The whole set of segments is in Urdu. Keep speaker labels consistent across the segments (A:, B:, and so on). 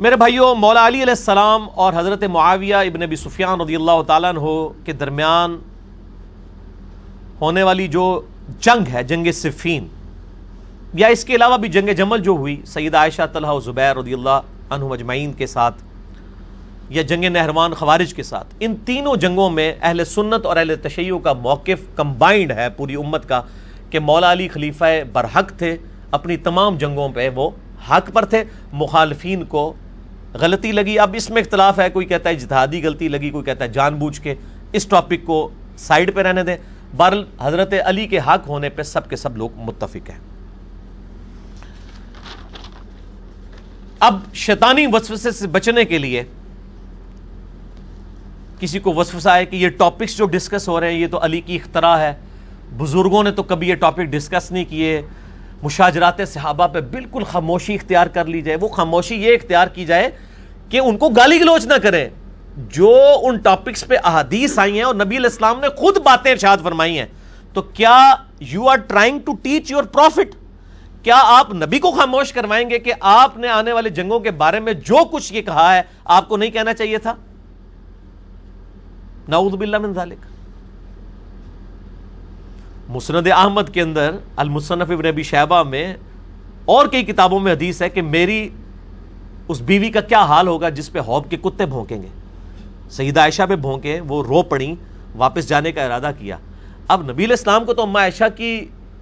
A: میرے بھائیوں، مولا علی علیہ السلام اور حضرت معاویہ ابن ابی سفیان رضی اللہ تعالیٰ عنہ کے درمیان ہونے والی جو جنگ ہے، جنگ صفین، یا اس کے علاوہ بھی جنگ جمل جو ہوئی سیدہ عائشہ، طلحہ و زبیر رضی اللہ عنہم اجمعین کے ساتھ، یا جنگ نہروان خوارج کے ساتھ، ان تینوں جنگوں میں اہل سنت اور اہل تشیع کا موقف کمبائنڈ ہے پوری امت کا کہ مولا علی خلیفہ برحق تھے، اپنی تمام جنگوں پہ وہ حق پر تھے، مخالفین کو غلطی لگی۔ اب اس میں اختلاف ہے، کوئی کہتا ہے اجتہادی غلطی لگی، کوئی کہتا ہے جان بوجھ کے، اس ٹاپک کو سائیڈ پہ رہنے دیں۔ بہرحال حضرت علی کے حق ہونے پہ سب کے سب لوگ متفق ہیں۔ اب شیطانی وسوسے سے بچنے کے لیے کسی کو وسوسہ ہے کہ یہ ٹاپکس جو ڈسکس ہو رہے ہیں یہ تو علی کی اختراع ہے، بزرگوں نے تو کبھی یہ ٹاپک ڈسکس نہیں کیے، مشاجرات صحابہ پہ بالکل خاموشی اختیار کر لی جائے۔ وہ خاموشی یہ اختیار کی جائے کہ ان کو گالی گلوچ نہ کریں۔ جو ان ٹاپکس پہ احادیث آئی ہیں اور نبی علیہ السلام نے خود باتیں ارشاد فرمائی ہیں، تو کیا you are trying to teach your prophet? کیا آپ نبی کو خاموش کروائیں گے کہ آپ نے آنے والے جنگوں کے بارے میں جو کچھ یہ کہا ہے آپ کو نہیں کہنا چاہیے تھا؟ نعوذ باللہ من ذالک۔ مسند احمد کے اندر، المصنف ابن ابی شیبہ میں اور کئی کتابوں میں حدیث ہے کہ میری اس بیوی کا کیا حال ہوگا جس پہ حوض کے کتے بھونکیں گے۔ سیدہ عائشہ پہ بھونکے، وہ رو پڑیں، واپس جانے کا ارادہ کیا۔ اب نبی علیہ السلام کو تو اماں عائشہ کی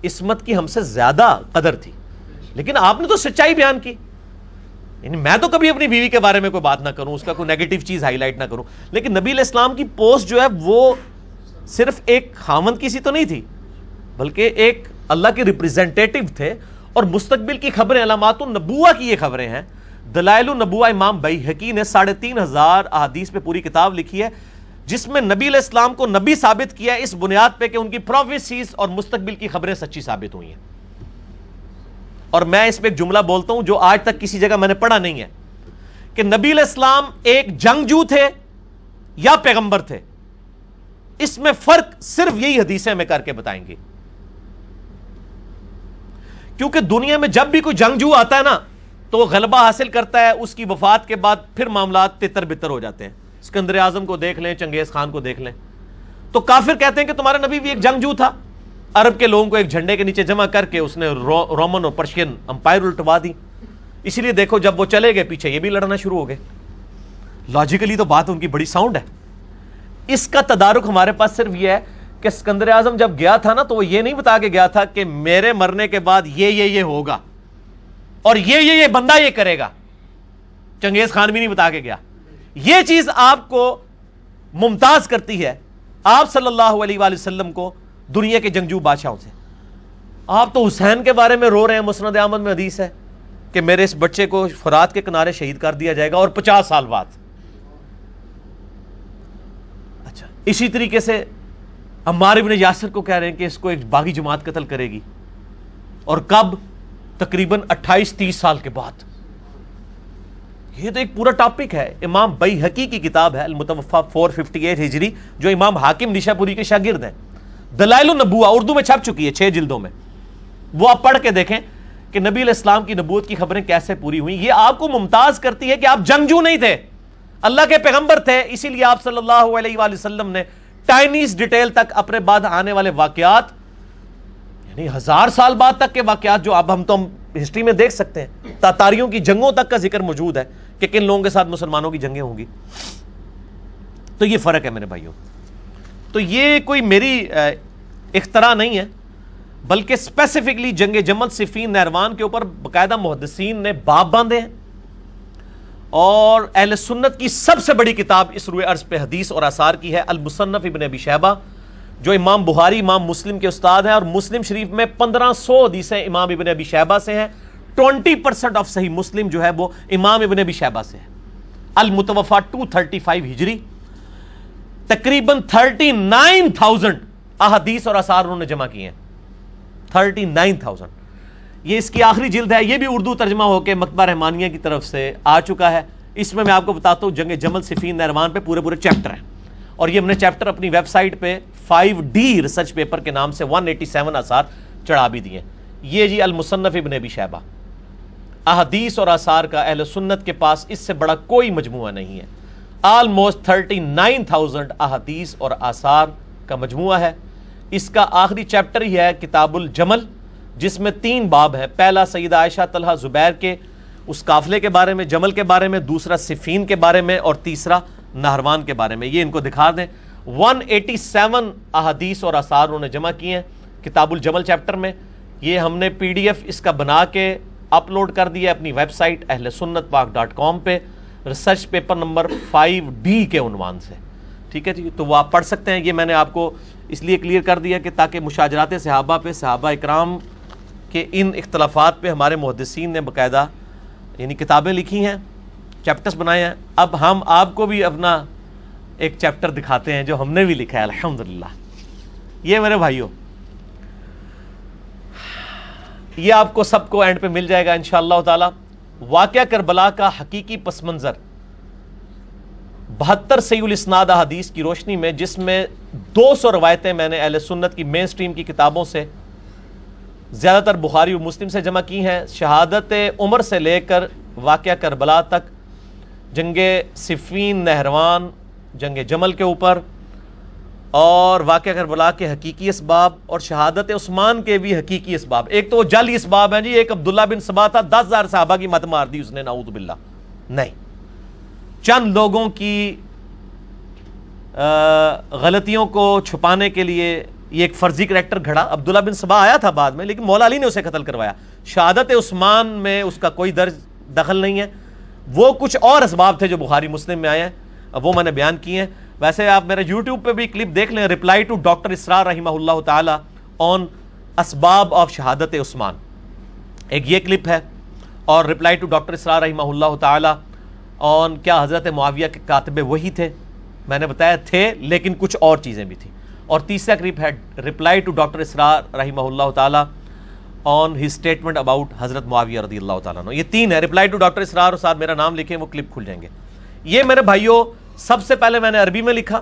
A: عصمت کی ہم سے زیادہ قدر تھی، لیکن آپ نے تو سچائی بیان کی۔ یعنی میں تو کبھی اپنی بیوی کے بارے میں کوئی بات نہ کروں، اس کا کوئی نیگیٹو چیز ہائی لائٹ نہ کروں، لیکن نبی علیہ السلام کی پوسٹ جو ہے وہ صرف ایک خاوند کی سی تو نہیں تھی، بلکہ ایک اللہ کے ریپریزنٹیٹو تھے، اور مستقبل کی خبریں، علامات النبوہ کی یہ خبریں ہیں۔ دلائل النبوہ امام بیہقی نے 3,500 احادیث پہ پوری کتاب لکھی ہے، جس میں نبی علیہ السلام کو نبی ثابت کیا ہے اس بنیاد پہ کہ ان کی پروفیسیز اور مستقبل کی خبریں سچی ثابت ہوئی ہیں۔ اور میں اس پہ ایک جملہ بولتا ہوں جو آج تک کسی جگہ میں نے پڑھا نہیں ہے، کہ نبی علیہ السلام ایک جنگجو تھے یا پیغمبر تھے، اس میں فرق صرف یہی حدیثیں ہمیں کر کے بتائیں گے۔ کیونکہ دنیا میں جب بھی کوئی جنگجو آتا ہے نا تو وہ غلبہ حاصل کرتا ہے، اس کی وفات کے بعد پھر معاملات تتر بتر ہو جاتے ہیں۔ اسکندر اعظم کو دیکھ لیں، چنگیز خان کو دیکھ لیں، تو کافر کہتے ہیں کہ تمہارا نبی بھی ایک جنگجو تھا، عرب کے لوگوں کو ایک جھنڈے کے نیچے جمع کر کے اس نے رومن اور پرشین امپائر الٹوا دی، اسی لیے دیکھو جب وہ چلے گئے پیچھے یہ بھی لڑنا شروع ہو گئے۔ لاجیکلی تو بات ان کی بڑی ساؤنڈ ہے۔ اس کا تدارک ہمارے پاس صرف یہ ہے کہ اسکندر اعظم جب گیا تھا نا تو وہ یہ نہیں بتا کے گیا تھا کہ میرے مرنے کے بعد یہ ہوگا اور یہ بندہ یہ کرے گا۔ چنگیز خان بھی نہیں بتا کے گیا۔ یہ چیز آپ کو ممتاز کرتی ہے آپ صلی اللہ علیہ وآلہ وسلم کو دنیا کے جنگجو بادشاہوں سے۔ آپ تو حسین کے بارے میں رو رہے ہیں، مسند احمد میں حدیث ہے کہ میرے اس بچے کو فرات کے کنارے شہید کر دیا جائے گا اور 50 سال بعد۔ اچھا، اسی طریقے سے عمار ابن یاسر کو کہہ رہے ہیں کہ اس کو ایک باغی جماعت قتل کرے گی، اور کب؟ تقریباً 28-30 سال کے بعد۔ یہ تو ایک پورا ٹاپک ہے۔ امام بیہقی کی کتاب ہے المتوفا 458 ہجری، جو امام حاکم نیشا پوری کے شاگرد ہیں، دلائل النبوہ اردو میں چھپ چکی ہے 6 جلدوں میں، وہ آپ پڑھ کے دیکھیں کہ نبی علیہ السلام کی نبوت کی خبریں کیسے پوری ہوئیں۔ یہ آپ کو ممتاز کرتی ہے کہ آپ جنگجو نہیں تھے، اللہ کے پیغمبر تھے، اسی لیے آپ صلی اللہ علیہ وآلہ وسلم نے ٹائنیز ڈیٹیل تک اپنے بعد آنے والے واقعات، یعنی 1000 سال بعد تک کے واقعات جو اب ہم تو ہسٹری میں دیکھ سکتے ہیں، تاتاریوں کی جنگوں تک کا ذکر موجود ہے کہ کن لوگوں کے ساتھ مسلمانوں کی جنگیں ہوں گی۔ تو یہ فرق ہے میرے بھائیوں۔ تو یہ کوئی میری اختراع نہیں ہے، بلکہ اسپیسیفکلی جنگ جمل، صفین، نہروان کے اوپر باقاعدہ محدثین نے باب باندھے ہیں، اور اہل سنت کی سب سے بڑی کتاب اس روئے عرض پہ حدیث اور آثار کی ہے المصنف ابن ابی شیبہ، جو امام بخاری، امام مسلم کے استاد ہیں، اور مسلم شریف میں 1500 حدیثیں امام ابن ابی شیبہ سے ہیں۔ 20% آف صحیح مسلم جو ہے وہ امام ابن ابی شیبہ سے ہے۔ المتوفا 235 ہجری، تقریباً 39,000 احادیث اور آثار انہوں نے جمع کیے ہیں۔ 39,000۔ یہ اس کی آخری جلد ہے، یہ بھی اردو ترجمہ ہو کے مکتبہ رحمانیہ کی طرف سے آ چکا ہے۔ اس میں آپ کو بتاتا ہوں جنگ جمل، صفین، نہروان پہ پورے چیپٹر ہیں، اور یہ ہم نے چیپٹر اپنی ویب سائٹ پہ 5D ریسرچ پیپر کے نام سے 187 آثار چڑھا بھی دیے۔ یہ جی المصنف ابن ابی شیبہ، احادیث اور آثار کا اہل سنت کے پاس اس سے بڑا کوئی مجموعہ نہیں ہے. آلموسٹ 39,000 احادیث اور آثار کا مجموعہ ہے. اس کا آخری چیپٹر ہی ہے کتاب الجمل، جس میں 3 باب ہیں. پہلا سیدہ عائشہ طلحہ زبیر کے اس قافلے کے بارے میں، جمل کے بارے میں، دوسرا صفین کے بارے میں، اور تیسرا نہروان کے بارے میں. یہ ان کو دکھا دیں. 187 احادیث اور آثار انہوں نے جمع کیے ہیں کتاب الجمل چیپٹر میں. یہ ہم نے PDF اس کا بنا کے اپلوڈ کر دیا اپنی ویب سائٹ اہل سنت پاک.com پہ، ریسرچ پیپر نمبر 5D کے عنوان سے. ٹھیک ہے جی، تو وہ آپ پڑھ سکتے ہیں. یہ میں نے آپ کو اس لیے کلیئر کر دیا کہ تاکہ مشاجرات صحابہ پہ، صحابہ اکرام کے ان اختلافات پہ ہمارے محدثین نے باقاعدہ یعنی کتابیں لکھی ہیں، چیپٹرز بنائے ہیں. اب ہم آپ کو بھی اپنا ایک چیپٹر دکھاتے ہیں جو ہم نے بھی لکھا ہے الحمدللہ. یہ میرے بھائیوں، یہ آپ کو سب کو اینڈ پہ مل جائے گا انشاءاللہ تعالی. واقعہ کربلا کا حقیقی پس منظر 72 صحیح الاسناد احادیث کی روشنی میں، جس میں 200 روایتیں میں نے اہل سنت کی مین سٹریم کی کتابوں سے، زیادہ تر بخاری و مسلم سے جمع کی ہیں. شہادت عمر سے لے کر واقعہ کربلا تک، جنگ صفین، نہروان، جنگ جمل کے اوپر، اور واقعہ کربلا کے حقیقی اسباب، اور شہادت عثمان کے بھی حقیقی اسباب. ایک تو وہ جعلی اسباب ہیں جی، ایک عبداللہ بن سبا تھا، 10,000 صحابہ کی مت مار دی اس نے، نعوذ باللہ. نہیں، چند لوگوں کی غلطیوں کو چھپانے کے لیے یہ ایک فرضی کریکٹر گھڑا. عبداللہ بن سبا آیا تھا بعد میں، لیکن مولا علی نے اسے قتل کروایا. شہادت عثمان میں اس کا کوئی دخل نہیں ہے. وہ کچھ اور اسباب تھے جو بخاری مسلم میں آئے ہیں، وہ میں نے بیان کیے ہیں. ویسے آپ میرے یوٹیوب پہ بھی کلپ دیکھ لیں، رپلائی ٹو ڈاکٹر اسرار رحمہ اللہ تعالی آن اسباب آف شہادت عثمان، ایک یہ کلپ ہے. اور رپلائی ٹو ڈاکٹر اسرار رحمہ اللہ تعالی آن کیا حضرت معاویہ کے کاتب وہی تھے، میں نے بتایا تھے لیکن کچھ اور چیزیں بھی تھیں. اور تیسرا کلپ ہے رپلائی ٹو ڈاکٹر اسرار رحمہ اللہ تعالی آن ہز اسٹیٹمنٹ اباؤٹ حضرت معاویہ رضی اللہ تعالیٰ عنہ. یہ 3 ہے. رپلائی ٹو ڈاکٹر اسرار اور ساتھ میرا نام لکھیں، وہ کلپ کھل جائیں گے. یہ میرے بھائیوں سب سے پہلے میں نے عربی میں لکھا،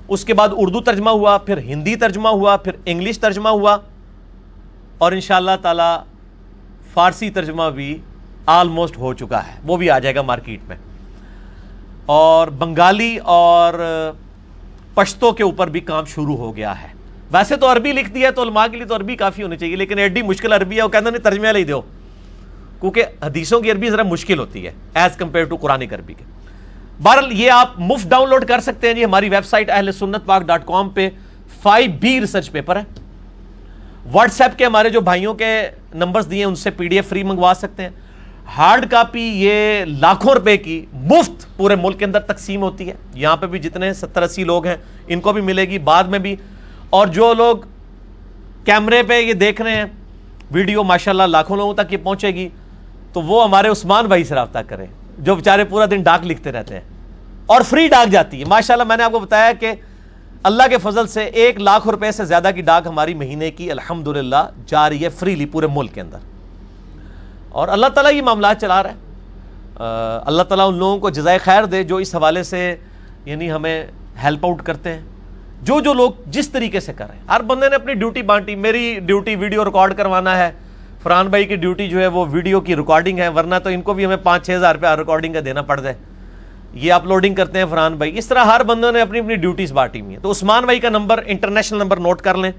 A: اس کے بعد اردو ترجمہ ہوا، پھر ہندی ترجمہ ہوا، پھر انگلش ترجمہ ہوا، اور انشاءاللہ تعالی فارسی ترجمہ بھی آلموسٹ ہو چکا ہے، وہ بھی آ جائے گا مارکیٹ میں. اور بنگالی اور پشتو کے اوپر بھی کام شروع ہو گیا ہے. ویسے تو عربی لکھ دیا تو علماء کے لیے تو عربی کافی ہونی چاہیے، لیکن ایڈی مشکل عربی ہے، وہ کہتے ہیں ترجمہ لے دو، کیونکہ حدیثوں کی عربی ذرا مشکل ہوتی ہے ایز کمپیئر ٹو قرآنک عربی کے. بہرحال یہ آپ مفت ڈاؤن لوڈ کر سکتے ہیں جی، ہماری ویب سائٹ اہل سنت پاک.com پہ 5B ریسرچ پیپر ہے. واٹس ایپ کے ہمارے جو بھائیوں کے نمبرز دیے ان سے PDF فری منگوا سکتے ہیں. ہارڈ کاپی یہ لاکھوں روپے کی مفت پورے ملک کے اندر تقسیم ہوتی ہے. یہاں پہ بھی جتنے 70-80 لوگ ہیں ان کو بھی ملے گی، بعد میں بھی. اور جو لوگ کیمرے پہ یہ دیکھ رہے ہیں ویڈیو، ماشاءاللہ لاکھوں لوگوں تک یہ پہنچے گی، تو وہ ہمارے عثمان بھائی سے رابطہ کریں جو بیچارے پورا دن ڈاک لکھتے رہتے ہیں، اور فری ڈاک جاتی ہے. ماشاءاللہ میں نے آپ کو بتایا کہ اللہ کے فضل سے 1 لاکھ روپے سے زیادہ کی ڈاک ہماری مہینے کی الحمدللہ جا رہی ہے فریلی پورے ملک کے اندر. اور اللہ تعالیٰ یہ معاملات چلا رہا ہے. اللہ تعالیٰ ان لوگوں کو جزائے خیر دے جو اس حوالے سے یعنی ہمیں ہیلپ آؤٹ کرتے ہیں، جو لوگ جس طریقے سے کر رہے ہیں. ہر بندے نے اپنی ڈیوٹی بانٹی. میری ڈیوٹی ویڈیو ریکارڈ کروانا ہے، فرحان بھائی کی ڈیوٹی جو ہے وہ ویڈیو کی ریکارڈنگ ہے، ورنہ تو ان کو بھی ہمیں 5-6 ہزار روپیہ ریکارڈنگ کا دینا پڑ جائے. یہ اپلوڈنگ کرتے ہیں فرحان بھائی. اس طرح ہر بندوں نے اپنی اپنی ڈیوٹیز بانٹی ہوئی ہیں. تو عثمان بھائی کا نمبر انٹرنیشنل نمبر نوٹ کر لیں،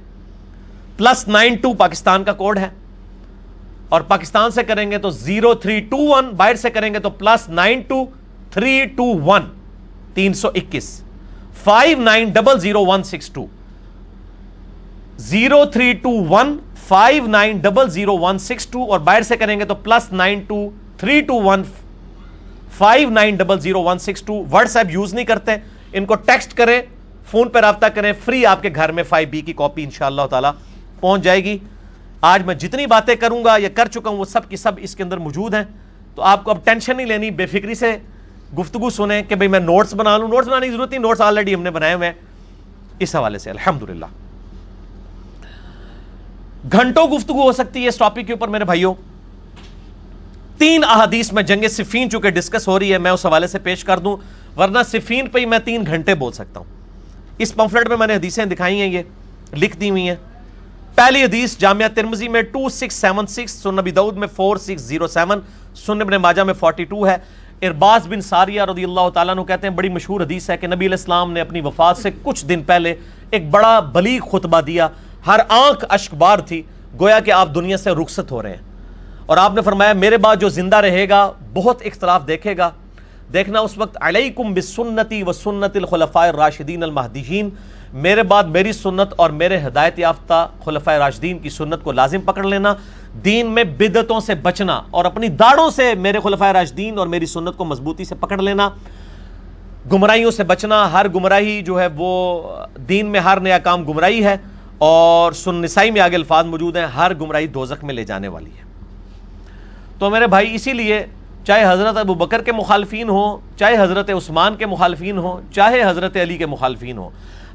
A: +92 پاکستان کا کوڈ ہے، اور پاکستان سے کریں گے تو 0321، باہر سے کریں گے تو +92 321 321 59000162 0321 59000162، اور باہر سے کریں گے تو +92 321 59000162. واٹس ایپ یوز نہیں کرتے، ان کو ٹیکسٹ کریں، فون پہ رابطہ کریں، فری آپ کے گھر میں 5B کی کاپی انشاءاللہ تعالی پہنچ جائے گی. آج میں جتنی باتیں کروں گا یا کر چکا ہوں وہ سب کی سب اس کے اندر موجود ہیں. تو آپ کو اب ٹینشن نہیں لینی، بے فکری سے گفتگو سنیں کہ بھئی میں نوٹس بنا لوں. نوٹس بنانے کی ضرورت نہیں، نوٹس آلریڈی ہم نے بنائے ہوئے ہیں اس حوالے سے الحمدللہ. گھنٹوں گفتگو ہو سکتی ہے اس ٹاپک کے اوپر میرے بھائیوں. 3 احادیث میں جنگ صفین چونکہ ڈسکس ہو رہی ہے میں اس حوالے سے پیش کر دوں، ورنہ صفین پہ ہی میں 3 گھنٹے بول سکتا ہوں. اس پمفلٹ میں نے حدیثیں دکھائی ہیں، یہ لکھ دی ہوئی ہیں. پہلی حدیث جامعہ ترمذی میں 2676، سنن نبی داؤد میں 4607، سنن ابن ماجہ میں 42 ہے۔ ارباز بن ساریہ رضی اللہ تعالیٰ عنہ کہتے ہیں بڑی مشہور حدیث ہے کہ نبی علیہ السلام نے اپنی وفات سے کچھ دن پہلے ایک بڑا بلیغ خطبہ دیا، ہر آنکھ اشک بار تھی، گویا کہ آپ دنیا سے رخصت ہو رہے ہیں، اور آپ نے فرمایا میرے بعد جو زندہ رہے گا بہت اختلاف دیکھے گا، دیکھنا اس وقت علیکم بسنتی و سنت الخلفاء الراشدین المہدیین، میرے بعد میری سنت اور میرے ہدایت یافتہ خلفاء راشدین کی سنت کو لازم پکڑ لینا، دین میں بدعتوں سے بچنا اور اپنی داڑھوں سے میرے خلفاء راشدین اور میری سنت کو مضبوطی سے پکڑ لینا، گمراہیوں سے بچنا، ہر گمراہی جو ہے وہ دین میں ہر نیا کام گمراہی ہے، اور سنن نسائی میں آگے الفاظ موجود ہیں ہر گمراہی دوزخ میں لے جانے والی ہے۔ تو میرے بھائی اسی لیے چاہے حضرت ابو بکر کے مخالفین ہوں، چاہے حضرت عثمان کے مخالفین ہوں، چاہے حضرت علی کے مخالفین ہوں،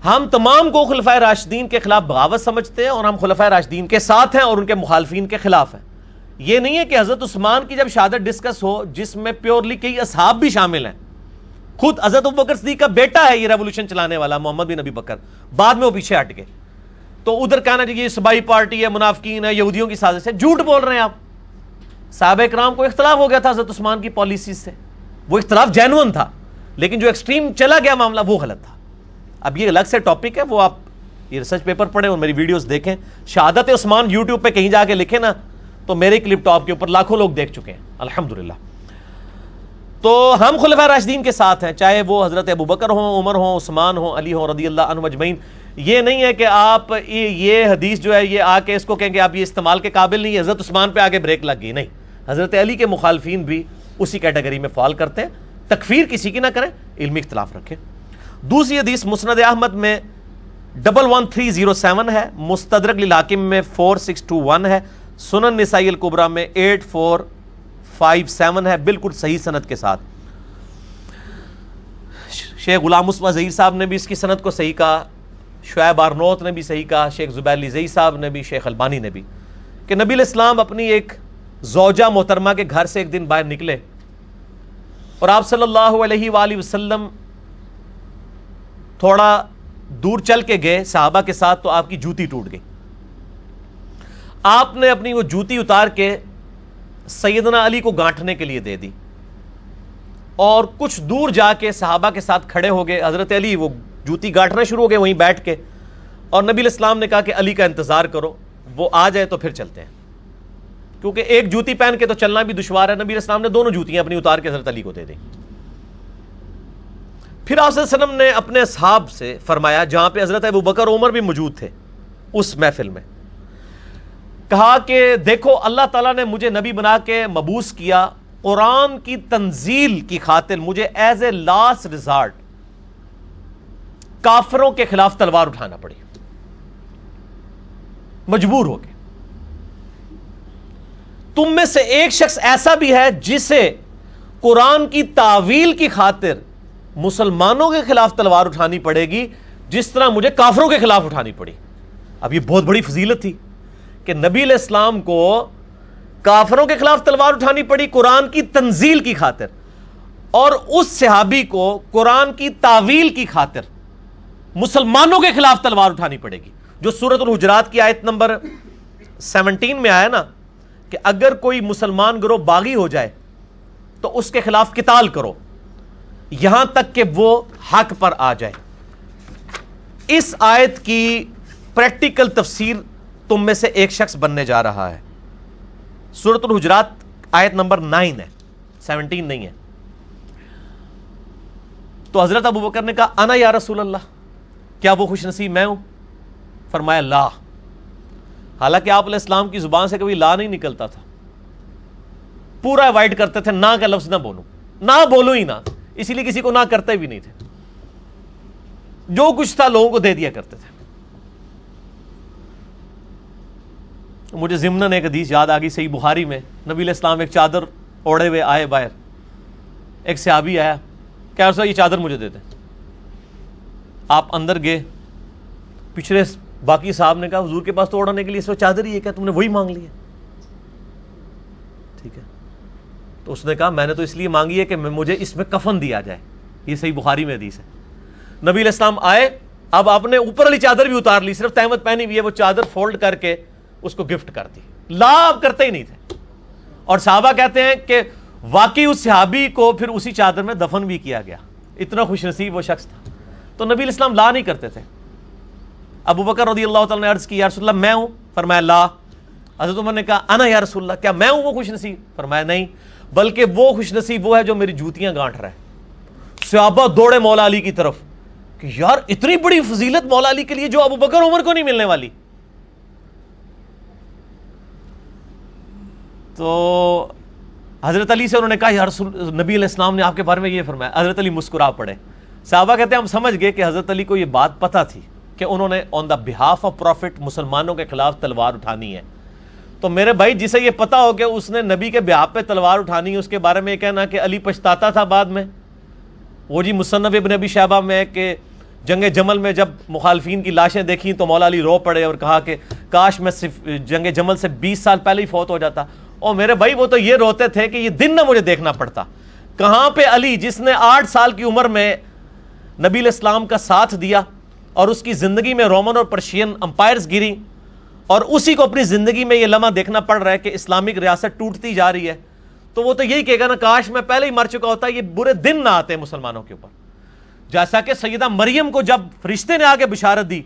A: ہم تمام کو خلفائے راشدین کے خلاف بغاوت سمجھتے ہیں، اور ہم خلفائے راشدین کے ساتھ ہیں اور ان کے مخالفین کے خلاف ہیں۔ یہ نہیں ہے کہ حضرت عثمان کی جب شہادت ڈسکس ہو جس میں پیورلی کئی اصحاب بھی شامل ہیں، خود حضرت ابو بکر صدیق کا بیٹا ہے یہ ریولوشن چلانے والا محمد بن ابی بکر، بعد میں وہ پیچھے ہٹ گئے، تو ادھر کہنا چاہیے یہ صبائی پارٹی ہے، منافقین ہے، یہودیوں کی سازش ہے، جھوٹ بول رہے ہیں آپ۔ صحابہ کرام کو اختلاف ہو گیا تھا حضرت عثمان کی پالیسیز سے، وہ اختلاف جینون تھا، لیکن جو ایکسٹریم چلا گیا معاملہ وہ غلط تھا۔ اب یہ الگ سے ٹاپک ہے، وہ آپ یہ ریسرچ پیپر پڑھیں اور میری ویڈیوز دیکھیں، شہادت عثمان یوٹیوب پہ کہیں جا کے لکھیں نا تو میرے کلپ ٹاپ کے اوپر لاکھوں لوگ دیکھ چکے ہیں الحمدللہ۔ تو ہم خلفاء راشدین کے ساتھ ہیں، چاہے وہ حضرت ابو بکر ہوں، عمر ہوں، عثمان ہوں، علی ہوں رضی اللہ عنہم اجمعین۔ یہ نہیں ہے کہ آپ یہ حدیث جو ہے یہ آ کے اس کو کہیں کہ آپ یہ استعمال کے قابل نہیں ہے، حضرت عثمان پہ آگے بریک لگ گئی، نہیں، حضرت علی کے مخالفین بھی اسی کیٹیگری میں فال کرتے ہیں۔ تکفیر کسی کی نہ کریں، علمی اختلاف رکھیں۔ دوسری حدیث مسند احمد میں 11307 ہے، مستدرک للحاکم میں 4621 ہے، سنن نسائی الکبریٰ میں 8457 ہے، بالکل صحیح سند کے ساتھ۔ شیخ غلام مصطفیٰ ظہیر صاحب نے بھی اس کی سند کو صحیح کہا، شعیب آرنوت نے بھی صحیح کہا، شیخ زبیر علی زئی صاحب نے بھی، شیخ البانی نے بھی، کہ نبی علیہ السلام اپنی ایک زوجہ محترمہ کے گھر سے ایک دن باہر نکلے اور آپ صلی اللہ علیہ وآلہ وسلم تھوڑا دور چل کے گئے صحابہ کے ساتھ، تو آپ کی جوتی ٹوٹ گئی۔ آپ نے اپنی وہ جوتی اتار کے سیدنا علی کو گانٹھنے کے لیے دے دی، اور کچھ دور جا کے صحابہ کے ساتھ کھڑے ہو گئے، حضرت علی وہ جوتی گانٹھنا شروع ہو گئے وہیں بیٹھ کے، اور نبی علیہ السلام نے کہا کہ علی کا انتظار کرو، وہ آ جائے تو پھر چلتے ہیں، کیونکہ ایک جوتی پہن کے تو چلنا بھی دشوار ہے۔ نبی علیہ السلام نے دونوں جوتیاں اپنی اتار کے حضرت علی کو دے دی۔ پھر آپ صلی اللہ علیہ وسلم نے اپنے اصحاب سے فرمایا، جہاں پہ حضرت ابو بکر عمر بھی موجود تھے اس محفل میں، کہا کہ دیکھو اللہ تعالیٰ نے مجھے نبی بنا کے مبعوث کیا، قرآن کی تنزیل کی خاطر مجھے ایز اے لاسٹ ریزارٹ کافروں کے خلاف تلوار اٹھانا پڑی، مجبور ہو گئے۔ تم میں سے ایک شخص ایسا بھی ہے جسے قرآن کی تعویل کی خاطر مسلمانوں کے خلاف تلوار اٹھانی پڑے گی جس طرح مجھے کافروں کے خلاف اٹھانی پڑی۔ اب یہ بہت بڑی فضیلت تھی کہ نبی علیہ السلام کو کافروں کے خلاف تلوار اٹھانی پڑی قرآن کی تنزیل کی خاطر، اور اس صحابی کو قرآن کی تعویل کی خاطر مسلمانوں کے خلاف تلوار اٹھانی پڑے گی، جو سورۃ الحجرات کی آیت نمبر 17 میں آیا نا کہ اگر کوئی مسلمان گروہ باغی ہو جائے تو اس کے خلاف قتال کرو یہاں تک کہ وہ حق پر آ جائے۔ اس آیت کی پریکٹیکل تفسیر تم میں سے ایک شخص بننے جا رہا ہے۔ سورۃ الحجرات آیت نمبر 9 ہے، 17 نہیں ہے۔ تو حضرت ابو بکر نے کہا انا یا رسول اللہ، کیا وہ خوش نصیب میں ہوں؟ فرمایا لا، حالانکہ آپ علیہ السلام کی زبان سے کبھی لا نہیں نکلتا تھا، پورا اوائڈ کرتے تھے، نہ کا لفظ نہ بولوں، نہ بولوں ہی نہ، اسی لیے کسی کو نہ کرتے بھی نہیں تھے، جو کچھ تھا لوگوں کو دے دیا کرتے تھے۔ مجھے ضمناً ایک حدیث یاد آ گئی صحیح بخاری میں، نبی علیہ السلام ایک چادر اوڑے ہوئے آئے باہر، ایک صحابی آیا، کیا رسول یہ چادر مجھے دے دیں۔ آپ اندر گئے، پچھلے باقی صاحب نے کہا حضور کے پاس تو اوڑھنے کے لیے اس وقت چادر ہی ہے، کیا تم نے وہی مانگ لی ہے؟ ٹھیک ہے، تو اس نے کہا میں نے تو اس لیے مانگی ہے کہ مجھے اس میں کفن دیا جائے، یہ صحیح بخاری میں حدیث ہے۔ نبی علیہ السلام آئے اب آپ نے اوپر والی چادر بھی اتار لی, صرف تہمت پہنی ہوئی ہے, وہ چادر فولڈ کر کے اس کو گفٹ کر دی. لا کرتے ہی نہیں تھے. اور صحابہ کہتے ہیں کہ واقعی اس صحابی کو پھر اسی چادر میں دفن بھی کیا گیا, اتنا خوش نصیب وہ شخص تھا. تو نبی علیہ السلام لا نہیں کرتے تھے. ابو بکر رضی اللہ تعالیٰ نے عرض کی, یا رسول اللہ میں ہوں؟ فرمایا لا. حضرت عمر نے کہا انا یا رسول اللہ, کیا میں ہوں وہ خوش نصیب؟ فرمایا نہیں, بلکہ وہ خوش نصیب وہ ہے جو میری جوتیاں گانٹھ رہا ہے. صحابہ دوڑے مولا علی کی طرف کہ یار اتنی بڑی فضیلت مولا علی کے لیے جو ابو بکر عمر کو نہیں ملنے والی. تو حضرت علی سے انہوں نے کہا یا رسول, نبی علیہ السلام نے آپ کے بارے میں یہ فرمایا. حضرت علی مسکرا پڑے. صحابہ کہتے ہیں ہم سمجھ گئے کہ حضرت علی کو یہ بات پتہ تھی کہ انہوں نے آن دا بہاف آف پروفٹ مسلمانوں کے خلاف تلوار اٹھانی ہے. تو میرے بھائی جسے یہ پتا ہو کہ اس نے نبی کے بہاف پہ تلوار اٹھانی ہے, اس کے بارے میں یہ کہنا کہ علی پچھتاتا تھا بعد میں. وہ جی مصنف ابن ابی شیبہ میں کہ جنگ جمل میں جب مخالفین کی لاشیں دیکھیں تو مولا علی رو پڑے اور کہا کہ کاش میں صرف جنگ جمل سے 20 سال پہلے ہی فوت ہو جاتا. اور میرے بھائی وہ تو یہ روتے تھے کہ یہ دن نہ مجھے دیکھنا پڑتا. کہاں پہ علی جس نے 8 سال کی عمر میں نبی علیہ السلام کا ساتھ دیا اور اس کی زندگی میں رومن اور پرشین امپائرز گری, اور اسی کو اپنی زندگی میں یہ لمحہ دیکھنا پڑ رہا ہے کہ اسلامک ریاست ٹوٹتی جا رہی ہے. تو وہ تو یہی کہے گا نا کاش میں پہلے ہی مر چکا ہوتا, یہ برے دن نہ آتے مسلمانوں کے اوپر. جیسا کہ سیدہ مریم کو جب فرشتے نے آگے بشارت دی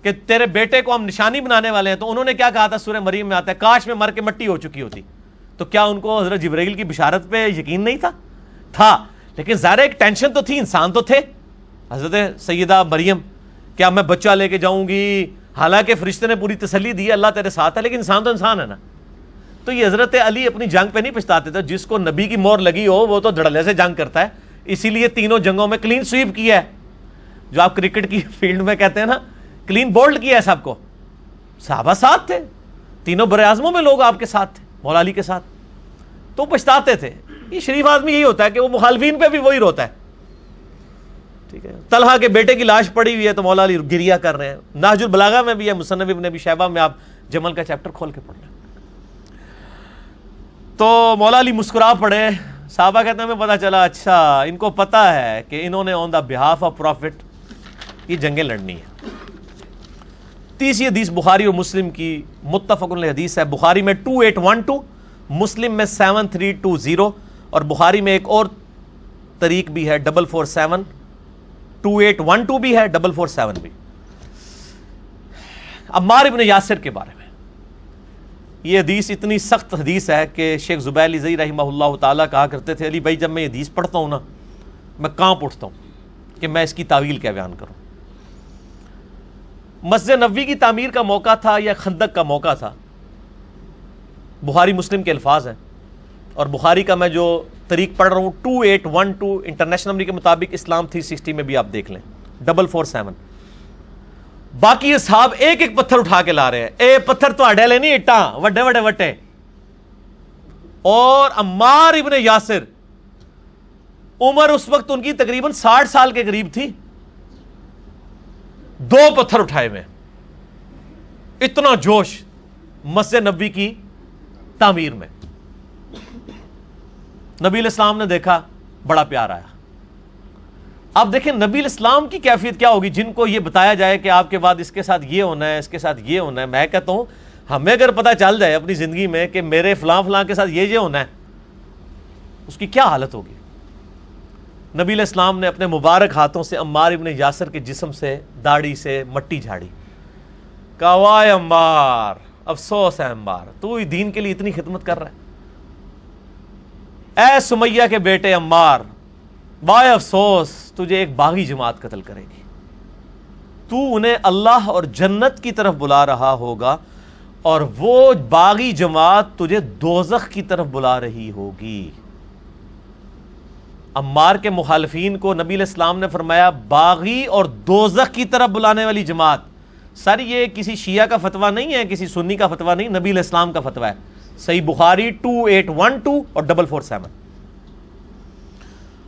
A: کہ تیرے بیٹے کو ہم نشانی بنانے والے ہیں, تو انہوں نے کیا کہا تھا؟ سورہ مریم میں آتا ہے کاش میں مر کے مٹی ہو چکی ہوتی. تو کیا ان کو حضرت جبرائیل کی بشارت پہ یقین نہیں تھا؟ لیکن ظاہر ایک ٹینشن تو تھی, انسان تو تھے. حضرت سیدہ مریم کیا میں بچہ لے کے جاؤں گی, حالانکہ فرشتے نے پوری تسلی دی اللہ تیرے ساتھ ہے, لیکن انسان تو انسان ہے نا. تو یہ حضرت علی اپنی جنگ پہ نہیں پچھتاتے تھے. جس کو نبی کی مور لگی ہو وہ تو دھڑلے سے جنگ کرتا ہے, اسی لیے تینوں جنگوں میں کلین سویپ کیا ہے, جو آپ کرکٹ کی فیلڈ میں کہتے ہیں نا کلین بولڈ کیا ہے سب کو. صحابہ ساتھ تھے, تینوں بر اعظموں میں لوگ آپ کے ساتھ تھے, مولا علی کے ساتھ. تو پچھتاتے تھے. یہ شریف آدمی یہی ہوتا ہے کہ وہ مخالفین پہ بھی وہی روتا ہے. ٹھیک ہے, طلحہ کے بیٹے کی لاش پڑی ہوئی ہے تو مولا علی گریہ کر رہے ہیں. نہج البلاغہ میں بھی ہے, مصنف ابن ابی شیبہ میں آپ جمل کا چیپٹر کھول کے پڑھ لیں. تو مولا علی مسکرا پڑے. صحابہ کہتے ہیں ہمیں پتا چلا اچھا ان کو پتا ہے کہ انہوں نے آن دا بہاف آف پروفٹ یہ جنگیں لڑنی ہے. تیسری حدیث بخاری اور مسلم کی متفق علیہ حدیث ہے. بخاری میں 2812, مسلم میں 7320, اور بخاری میں ایک اور طریق بھی ہے 447, 2812 بھی ہے, 447 بھی. عمار ابن یاسر کے بارے میں یہ حدیث اتنی سخت حدیث ہے کہ شیخ زبیر علی زئی رحمہ اللہ تعالیٰ کہا کرتے تھے علی بھائی جب میں یہ حدیث پڑھتا ہوں نا میں کانپ اٹھتا ہوں کہ میں اس کی تعویل کیا بیان کروں. مسجد نبوی کی تعمیر کا موقع تھا یا خندق کا موقع تھا, بخاری مسلم کے الفاظ ہیں, اور بخاری کا میں جو طریق پڑھ رہا ہوں 2812 انٹرنیشنل نمبر کے مطابق اسلام 360 میں بھی آپ دیکھ لیں 447. باقی اصحاب ایک ایک پتھر اٹھا کے لا رہے ہیں. اے پتھر تو اڈے لے نہیں اٹھا وڈے وڈے وٹے. اور عمار ابن یاسر عمر اس وقت ان کی تقریباً 60 سال کے قریب تھی, 2 پتھر اٹھائے میں. اتنا جوش مسجد نبوی کی تعمیر میں. نبی علیہ السلام نے دیکھا, بڑا پیار آیا. اب دیکھیں نبی علیہ السلام کی کیفیت کیا ہوگی جن کو یہ بتایا جائے کہ آپ کے بعد اس کے ساتھ یہ ہونا ہے, اس کے ساتھ یہ ہونا ہے. میں کہتا ہوں ہمیں اگر پتہ چل جائے اپنی زندگی میں کہ میرے فلاں فلاں کے ساتھ یہ ہونا ہے, اس کی کیا حالت ہوگی. نبی علیہ السلام نے اپنے مبارک ہاتھوں سے عمار ابن یاسر کے جسم سے داڑھی سے مٹی جھاڑی. کہا وائے عمار, افسوس ہے عمار, تو ہی دین کے لیے اتنی خدمت کر رہا ہے. اے سمیہ کے بیٹے عمار, وائے افسوس, تجھے ایک باغی جماعت قتل کرے گی. تو انہیں اللہ اور جنت کی طرف بلا رہا ہوگا اور وہ باغی جماعت تجھے دوزخ کی طرف بلا رہی ہوگی. عمار کے مخالفین کو نبی علیہ السلام نے فرمایا باغی اور دوزخ کی طرف بلانے والی جماعت. سر یہ کسی شیعہ کا فتویٰ نہیں ہے, کسی سنی کا فتویٰ نہیں, نبی علیہ السلام کا فتویٰ ہے. صحیح بخاری 2812 اور 447.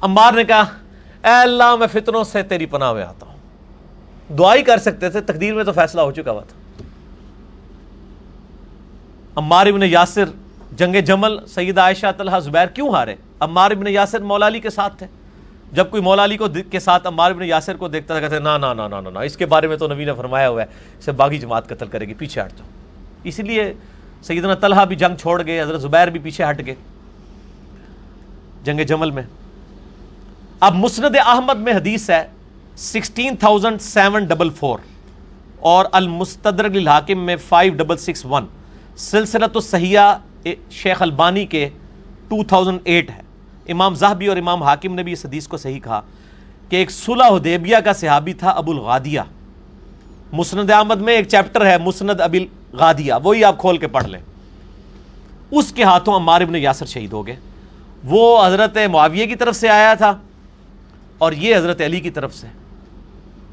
A: عمار نے کہا اے اللہ میں فتنوں سے تیری پناہ میں آتا ہوں. دعا ہی کر سکتے تھے, تقدیر میں تو فیصلہ ہو چکا ہوا تھا. عمار ابن یاسر جنگ جمل سیدہ عائشہ طلحہ زبیر کیوں ہارے؟ عمار ابن یاسر مولا علی کے ساتھ تھے. جب کوئی مولا علی کو کے ساتھ عمار بن یاسر کو دیکھتا تھا کہتے نا نا نا نا نا اس کے بارے میں تو نبی نے فرمایا ہوا ہے اسے باغی جماعت قتل کرے گی، پیچھے ہٹ جاؤ. اسی لیے سیدنا طلحہ بھی جنگ چھوڑ گئے، حضرت زبیر بھی پیچھے ہٹ گئے جنگ جمل میں. اب مسند احمد میں حدیث ہے 16,744 اور المستدرک للحاکم میں 5661، سلسلۃ الصحیحہ شیخ البانی کے 2008 ہے. امام ذہبی اور امام حاکم نے بھی اس حدیث کو صحیح کہا کہ ایک صلح حدیبیہ کا صحابی تھا ابو الغادیہ. مسند احمد میں ایک چیپٹر ہے مسند ابی الغادیہ، وہی آپ کھول کے پڑھ لیں. اس کے ہاتھوں عمار ابن یاسر شہید ہو گئے. وہ حضرت معاویہ کی طرف سے آیا تھا اور یہ حضرت علی کی طرف سے.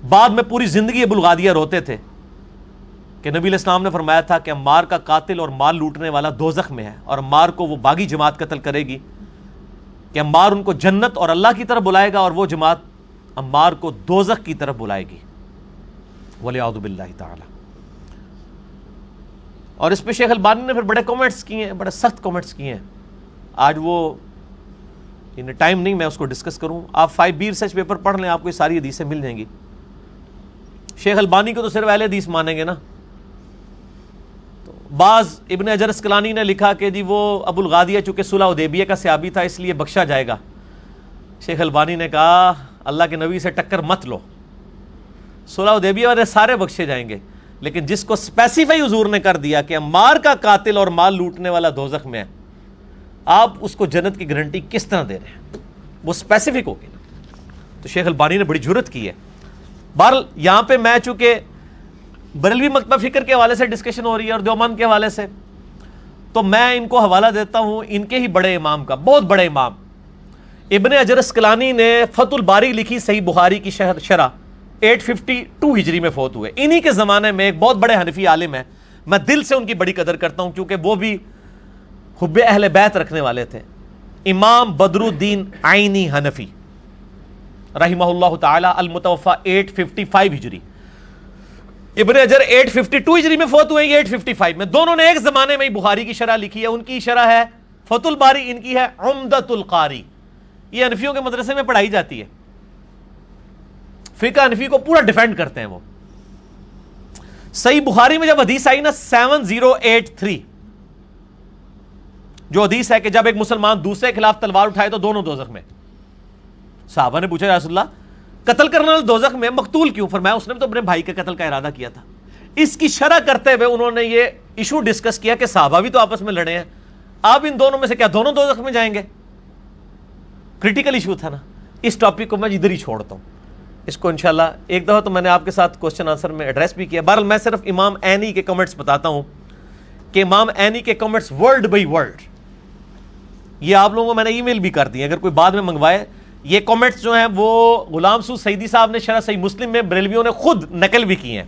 A: بعد میں پوری زندگی ابو الغادیہ روتے تھے کہ نبی علیہ السلام نے فرمایا تھا کہ عمار کا قاتل اور مال لوٹنے والا دوزخ میں ہے، اور عمار کو وہ باغی جماعت قتل کرے گی کہ عمار ان کو جنت اور اللہ کی طرف بلائے گا اور وہ جماعت عمار کو دوزخ کی طرف بلائے گی، وَلِعَوْذُ بِاللَّهِ تعالی. اور اس پہ شیخ البانی نے پھر بڑے کمنٹس کیے ہیں، بڑے سخت کمنٹس کیے ہیں. آج وہ ٹائم نہیں میں اس کو ڈسکس کروں. آپ 5B ریسرچ پیپر پڑھ لیں، آپ کو یہ ساری حدیثیں مل جائیں گی. شیخ البانی کو تو صرف اہل حدیث مانیں گے نا. تو بعض ابن حجر اسقلانی نے لکھا کہ جی وہ ابو الغادیہ چونکہ صلح حدیبیہ کا صحابی تھا اس لیے بخشا جائے گا. شیخ البانی نے کہا اللہ کے نبی سے ٹکر مت لو، صلح حدیبیہ والے سارے بخشے جائیں گے، لیکن جس کو اسپیسیفائی حضور نے کر دیا کہ عمار کا قاتل اور مال لوٹنے والا دوزخ میں ہے، آپ اس کو جنت کی گارنٹی کس طرح دے رہے ہیں؟ وہ اسپیسیفک ہوگی نا. تو شیخ البانی نے بڑی جرت کی ہے. بہرحال یہاں پہ میں چونکہ بریلوی مکتبہ فکر کے حوالے سے ڈسکشن ہو رہی ہے اور دیوبند کے حوالے سے، تو میں ان کو حوالہ دیتا ہوں ان کے ہی بڑے امام کا، بہت بڑے امام ابن حجر اسقلانی نے فتح الباری لکھی صحیح بخاری کی شرح 852 ہجری میں فوت ہوئے. انہی کے زمانے میں ایک بہت بڑے حنفی عالم ہیں، میں دل سے ان کی بڑی قدر کرتا ہوں کیونکہ وہ بھی حب اہل بیت رکھنے والے تھے. امام بدر الدین عینی حنفی رحمہ اللہ تعالی، المتوفی 855 ہجری. ابن حجر 852 ہجری میں فوت ہوئے، 855 میں. دونوں نے ایک زمانے میں ہی بخاری کی شرح لکھی ہے. ان کی شرح ہے فتح الباری، ان کی ہے عمدۃ القاری. یہ حنفیوں کے مدرسے میں پڑھائی جاتی ہے. فقہ حنفی کو پورا ڈیفینڈ کرتے ہیں وہ. صحیح بخاری میں جب حدیث آئی نا 7083، جو حدیث ہے کہ جب ایک مسلمان دوسرے کے خلاف تلوار اٹھائے تو دونوں دوزخ میں. صحابہ نے پوچھا یا رسول اللہ قتل کرنے والا دوزخ میں، مقتول کیوں؟ فرمایا اس نے تو اپنے بھائی کے قتل کا ارادہ کیا تھا. اس کی شرح کرتے ہوئے انہوں نے یہ ایشو ڈسکس کیا کہ صحابہ بھی تو آپس میں لڑے ہیں، آپ ان دونوں میں سے کیا دونوں دوزخ میں جائیں گے؟ کریٹیکل ایشو تھا نا. اس ٹاپک کو میں ادھر ہی چھوڑتا ہوں. اس کو انشاءاللہ ایک دفعہ تو میں نے آپ کے ساتھ کوسچن آنسر میں ایڈریس بھی کیا. بہرحال میں صرف امام عینی کے کمنٹس بتاتا ہوں کہ امام عینی کے کمنٹس ورڈ بائی ورڈ، یہ آپ لوگوں کو میں نے ای میل بھی کر دی، اگر کوئی بعد میں منگوائے. یہ کمنٹس جو ہیں وہ غلام سعود سعیدی صاحب نے شرح صحیح مسلم میں بریلویوں نے خود نقل بھی کی ہیں.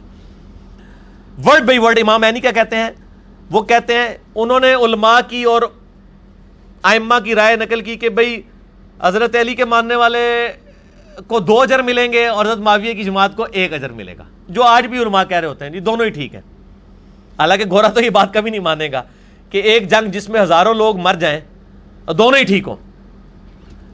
A: ورڈ بائی ورڈ امام عینی کیا کہتے ہیں؟ وہ کہتے ہیں انہوں نے علماء کی اور ائمہ کی رائے نقل کی کہ بھئی حضرت علی کے ماننے والے کو 2 اجر ملیں گے اور حضرت معاویہ کی جماعت کو 1 اجر ملے گا، جو آج بھی علماء کہہ رہے ہوتے ہیں جی دونوں ہی ٹھیک ہیں. حالانکہ گورا تو یہ بات کبھی نہیں مانے گا کہ ایک جنگ جس میں ہزاروں لوگ مر جائیں اور دونوں ہی ٹھیک ہوں،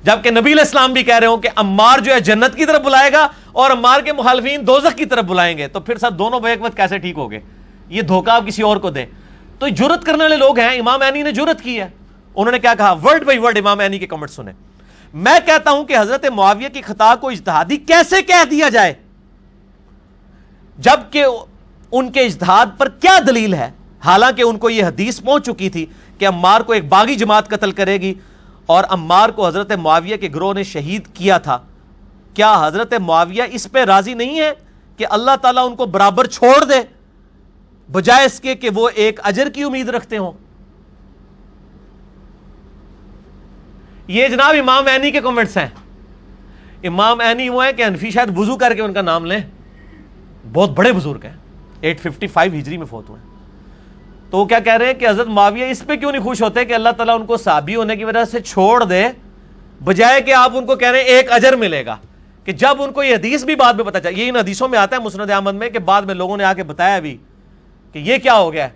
A: جبکہ نبی علیہ السلام بھی کہہ رہے ہوں کہ عمار جو ہے جنت کی طرف بلائے گا اور عمار کے مخالفین دوزخ کی طرف بلائیں گے. تو پھر سب دونوں بیک وقت کیسے ٹھیک ہو گئے؟ یہ دھوکہ آپ کسی اور کو دیں. تو جرت کرنے والے لوگ ہیں. امام عینی نے جرت کی ہے. انہوں نے کیا کہا؟ ورڈ بائی ورڈ امام عینی کے کمنٹ سنیں. میں کہتا ہوں کہ حضرت معاویہ کی خطا کو اجتہادی کیسے کہہ دیا جائے جبکہ ان کے اجتہاد پر کیا دلیل ہے؟ حالانکہ ان کو یہ حدیث پہنچ چکی تھی کہ عمار کو ایک باغی جماعت قتل کرے گی اور عمار کو حضرت معاویہ کے گروہ نے شہید کیا تھا. کیا حضرت معاویہ اس پہ راضی نہیں ہے کہ اللہ تعالیٰ ان کو برابر چھوڑ دے بجائے اس کے کہ وہ 1 اجر کی امید رکھتے ہوں؟ یہ جناب امام عینی کے کمنٹس ہیں. امام عینی وہ ہیں کہ حنفی شاید وضو کر کے ان کا نام لیں، بہت بڑے بزرگ ہیں، 855 ہجری میں فوت ہوئے ہیں. تو وہ کیا کہہ رہے ہیں کہ حضرت معاویہ اس پہ کیوں نہیں خوش ہوتے کہ اللہ تعالیٰ ان کو صحابی ہونے کی وجہ سے چھوڑ دے بجائے کہ آپ ان کو کہہ رہے ہیں 1 اجر ملے گا. کہ جب ان کو یہ حدیث بھی بعد میں پتہ چلا، یہ ان حدیثوں میں آتا ہے مسند احمد میں کہ بعد میں لوگوں نے آ کے بتایا بھی کہ یہ کیا ہو گیا ہے،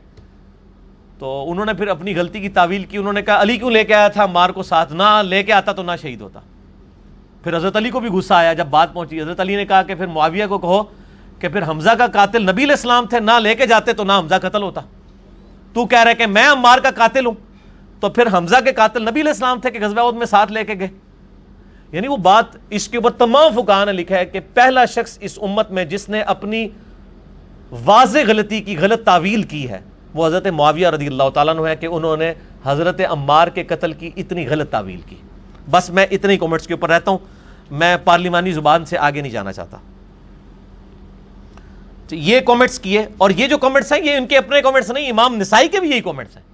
A: تو انہوں نے پھر اپنی غلطی کی تعویل کی. انہوں نے کہا علی کیوں لے کے آیا تھا عمار کو ساتھ؟ نہ لے کے آتا تو نہ شہید ہوتا. پھر حضرت علی کو بھی غصہ آیا جب بات پہنچی. حضرت علی نے کہا کہ پھر معاویہ کو کہو کہ پھر حمزہ کا قاتل نبی علیہ السلام تھے, نہ لے کے جاتے تو نہ حمزہ قتل ہوتا. تو کہہ رہا ہے کہ میں عمار کا قاتل ہوں, تو پھر حمزہ کے قاتل نبی علیہ السلام تھے کہ غزوہ احد میں ساتھ لے کے گئے. یعنی وہ بات اس کے اوپر تمام فقہاء نے لکھا ہے کہ پہلا شخص اس امت میں جس نے اپنی واضح غلطی کی غلط تعویل کی ہے وہ حضرت معاویہ رضی اللہ تعالیٰ عنہ ہے کہ انہوں نے حضرت عمار کے قتل کی اتنی غلط تعویل کی. بس میں اتنے کمنٹس کے اوپر رہتا ہوں, میں پارلیمانی زبان سے آگے نہیں جانا چاہتا. تو یہ کمنٹس کیے, اور یہ جو کمنٹس ہیں یہ ان کے اپنے کمنٹس نہیں, امام نسائی کے بھی یہی کمنٹس ہیں.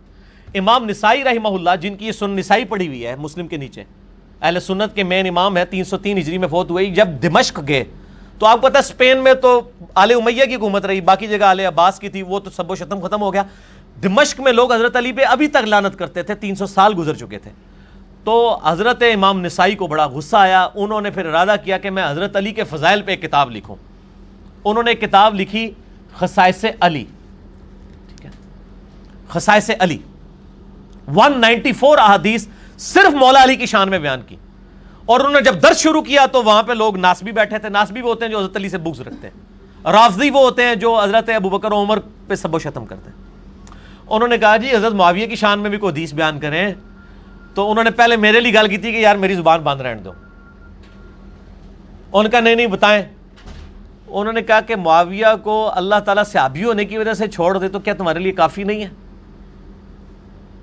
A: امام نسائی رحمہ اللہ, جن کی یہ سنن نسائی پڑھی ہوئی ہے مسلم کے نیچے, اہل سنت کے مین امام ہے, 303 ہجری میں فوت ہوئے. جب دمشق گئے تو آپ کو پتا ہے اسپین میں تو آل امیہ کی حکومت رہی, باقی جگہ آل عباس کی تھی, وہ تو سب و شتم ختم ہو گیا. دمشق میں لوگ حضرت علی پہ ابھی تک لعنت کرتے تھے, 300 سال گزر چکے تھے. تو حضرت امام نسائی کو بڑا غصہ آیا, انہوں نے پھر ارادہ کیا کہ میں حضرت علی کے فضائل پہ ایک کتاب لکھوں. انہوں نے ایک کتاب لکھی خصائص علی, ٹھیک ہے, خصائص علی, 194 احادیث صرف مولا علی کی شان میں بیان کی. اور انہوں نے جب درس شروع کیا تو وہاں پہ لوگ ناسبی بیٹھے تھے. ناسبی وہ ہوتے ہیں جو حضرت علی سے بغض رکھتے ہیں, رافضی وہ ہوتے ہیں جو حضرت ابوبکر و عمر پہ سب و شتم کرتے ہیں. انہوں نے کہا جی حضرت معاویہ کی شان میں بھی کوئی حدیث بیان کریں. تو انہوں نے پہلے میرے لیے گل کی تھی کہ یار میری زبان بند رہنے دو. ان کا نہیں بتائیں. انہوں نے کہا کہ معاویہ کو اللہ تعالیٰ صحابی ہونے کی وجہ سے چھوڑ دے تو کیا تمہارے لیے کافی نہیں ہے؟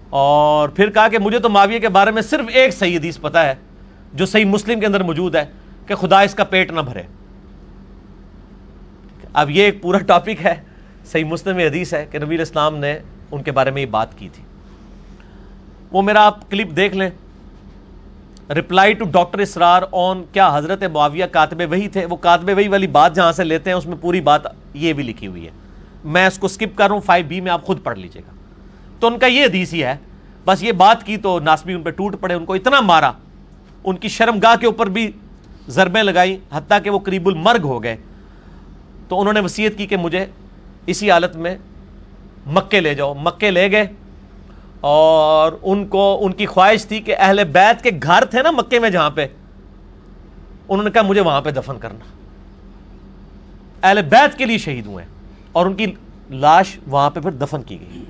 A: اور پھر کہا کہ مجھے تو معاویہ کے بارے میں صرف ایک صحیح حدیث پتہ ہے جو صحیح مسلم کے اندر موجود ہے کہ خدا اس کا پیٹ نہ بھرے. اب یہ ایک پورا ٹاپک ہے, صحیح مسلم میں حدیث ہے کہ نبی علیہ السلام نے ان کے بارے میں یہ بات کی تھی. وہ میرا آپ کلپ دیکھ لیں, رپلائی ٹو ڈاکٹر اسرار آن کیا حضرت معاویہ کاتب وحی تھے. وہ کاتب وحی والی بات جہاں سے لیتے ہیں اس میں پوری بات یہ بھی لکھی ہوئی ہے, میں اس کو سکپ کر رہا ہوں, 5B میں آپ خود پڑھ لیجئے گا. تو ان کا یہ حدیث ہی ہے, بس یہ بات کی تو ناسبی ان پہ ٹوٹ پڑے, ان کو اتنا مارا, ان کی شرمگاہ کے اوپر بھی ضربیں لگائی, حتیٰ کہ وہ قریب المرگ ہو گئے. تو انہوں نے وصیت کی کہ مجھے اسی حالت میں مکے لے جاؤ. مکے لے گئے, اور ان کی خواہش تھی کہ اہل بیت کے گھر تھے نا مکے میں جہاں پہ, انہوں نے کہا مجھے وہاں پہ دفن کرنا. اہل بیت کے لیے شہید ہوئے اور ان کی لاش وہاں پہ پھر دفن کی گئی.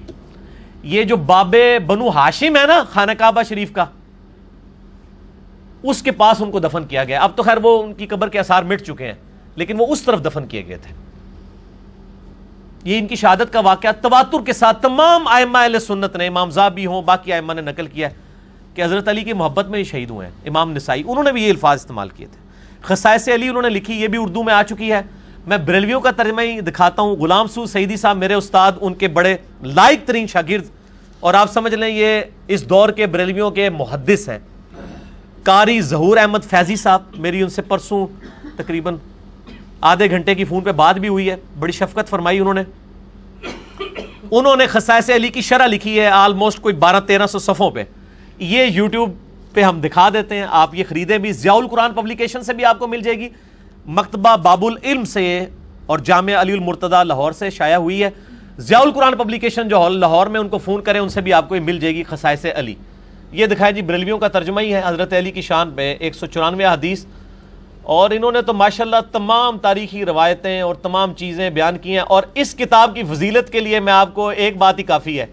A: یہ جو باب بنو ہاشم ہے نا خانہ کعبہ شریف کا, اس کے پاس ان کو دفن کیا گیا. اب تو خیر وہ ان کی قبر کے آثار مٹ چکے ہیں, لیکن وہ اس طرف دفن کیے گئے تھے. یہ ان کی شہادت کا واقعہ تواتر کے ساتھ تمام ائمہ اہل سنت نے, امام زابی ہوں باقی ائمہ نے نقل کیا ہے کہ حضرت علی کی محبت میں یہ شہید ہوئے ہیں. امام نسائی انہوں نے بھی یہ الفاظ استعمال کیے تھے. خصائص علی انہوں نے لکھی, یہ بھی اردو میں آ چکی ہے. میں بریلویوں کا ترجمہ ہی دکھاتا ہوں. غلام سعود سعیدی صاحب میرے استاد, ان کے بڑے لائق ترین شاگرد, اور آپ سمجھ لیں یہ اس دور کے بریلویوں کے محدث ہیں. قاری ظہور احمد فیضی صاحب, میری ان سے پرسوں تقریباً آدھے گھنٹے کی فون پہ بات بھی ہوئی ہے, بڑی شفقت فرمائی انہوں نے خصائص علی کی شرح لکھی ہے آلموسٹ کوئی 1200-1300 صفحوں پہ. یہ یوٹیوب پہ ہم دکھا دیتے ہیں, آپ یہ خریدیں بھی. ضیاء القرآن پبلیکیشن سے بھی آپ کو مل جائے گی, مکتبہ باب العلم سے اور جامعہ علی المرتضیٰ لاہور سے شائع ہوئی ہے. ضیاء القرآن پبلیکیشن جو لاہور میں, ان کو فون کریں, ان سے بھی آپ کو یہ مل جائے گی خصائص علی. یہ دکھائے جی بریلویوں کا ترجمہ ہی ہے حضرت علی کی شان پہ 194 حدیث, اور انہوں نے تو ماشاءاللہ تمام تاریخی روایتیں اور تمام چیزیں بیان کی ہیں. اور اس کتاب کی فضیلت کے لیے میں آپ کو ایک بات ہی کافی ہے,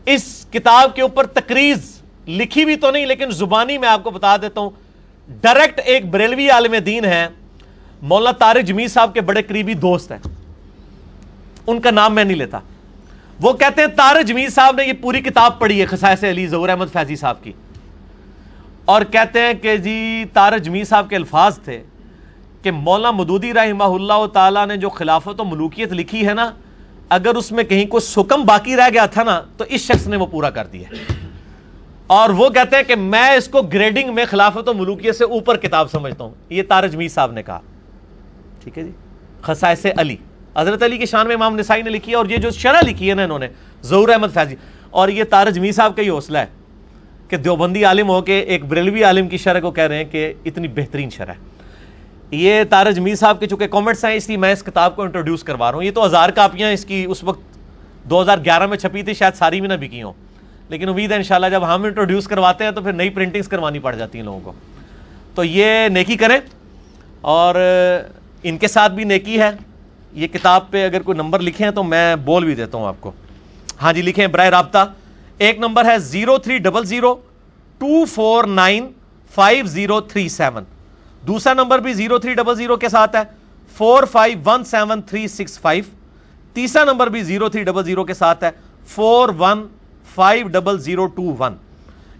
A: اس کتاب کے اوپر تقریض لکھی بھی تو نہیں لیکن زبانی میں آپ کو بتا دیتا ہوں. ڈائریکٹ ایک بریلوی عالم دین ہے, مولانا طارق جمیل صاحب کے بڑے قریبی دوست ہیں, ان کا نام میں نہیں لیتا. وہ کہتے ہیں طارق جمیل صاحب نے یہ پوری کتاب پڑھی ہے خصائص علی ظہور احمد فیضی صاحب کی, اور کہتے ہیں کہ جی طارق جمیل صاحب کے الفاظ تھے کہ مولانا مودودی رحمہ اللہ تعالیٰ نے جو خلافت و ملوکیت لکھی ہے نا, اگر اس میں کہیں کوئی سکم باقی رہ گیا تھا نا تو اس شخص نے وہ پورا کر دیا. اور وہ کہتے ہیں کہ میں اس کو گریڈنگ میں خلافت و ملوکیت سے اوپر کتاب سمجھتا ہوں. یہ طارق جمیل صاحب نے کہا, ٹھیک ہے جی. خصائص علی حضرت علی کی شان میں امام نسائی نے لکھی ہے, اور یہ جو شرح لکھی ہے نا انہوں نے ظہور احمد فیضی, اور یہ طارق جمیل صاحب کا یہ حوصلہ ہے کہ دیوبندی عالم ہو کے ایک بریلوی عالم کی شرح کو کہہ رہے ہیں کہ اتنی بہترین شرح ہے. یہ طارق جمیل صاحب کے چونکہ کامنٹس ہیں اس لیے میں اس کتاب کو انٹروڈیوس کروا رہا ہوں. یہ تو 1000 کاپیاں اس کی اس وقت 2011 میں چھپی تھی, شاید ساری بھی نہ بکی ہوں, لیکن امید ہے انشاءاللہ جب ہم انٹروڈیوس کرواتے ہیں تو پھر نئی پرنٹنگز کروانی پڑ جاتی ہیں لوگوں کو. تو یہ نیکی کریں, اور ان کے ساتھ بھی نیکی ہے. یہ کتاب پہ اگر کوئی نمبر لکھے ہیں تو میں بول بھی دیتا ہوں آپ کو. ہاں جی لکھیں براہ رابطہ. ایک نمبر ہے 030024955037, دوسرا نمبر بھی 0300 کے ساتھ ہے 45173665, تیسرا نمبر بھی 0300 کے ساتھ ہے 41500021.